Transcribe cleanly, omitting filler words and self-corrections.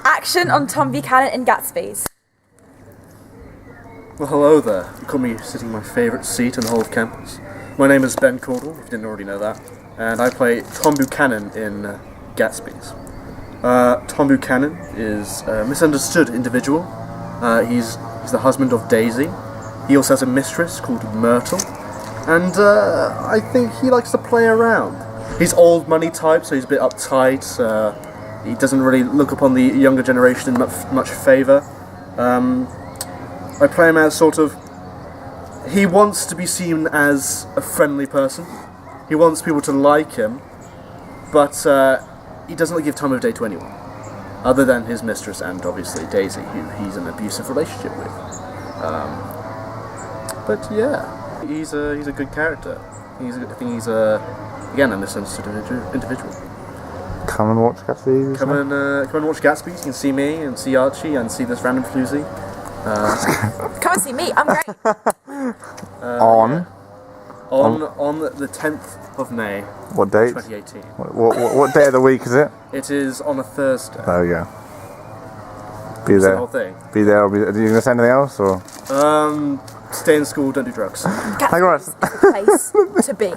Action on Tom Buchanan in Gatsby's. Well, hello there. You caught me sitting in my favourite seat in the whole of campus. My name is Ben Caudle, if you didn't already know that, and I play Tom Buchanan in Gatsby's. Tom Buchanan is a misunderstood individual. He's the husband of Daisy. He also has a mistress called Myrtle, and I think he likes to play around. He's old money type, so he's a bit uptight. He doesn't really look upon the younger generation in much favour. I play him as sort of... He wants to be seen as a friendly person. He wants people to like him, but he doesn't give time of day to anyone, other than his mistress and obviously Daisy, who he's in an abusive relationship with. But yeah, he's a good character. I think he's again a misunderstood individual. Come and watch Gatsby. Come and watch Gatsby. You can see me and see Archie and see this random floozy. Come and see me, I'm great. On the 10th of May. What date? 2018. What day of the week is it? It is on a Thursday. Oh yeah. Be It's the there. whole thing. Be there. Are you going to say anything else or? Stay in school, don't do drugs. Gatsby's is the place to be.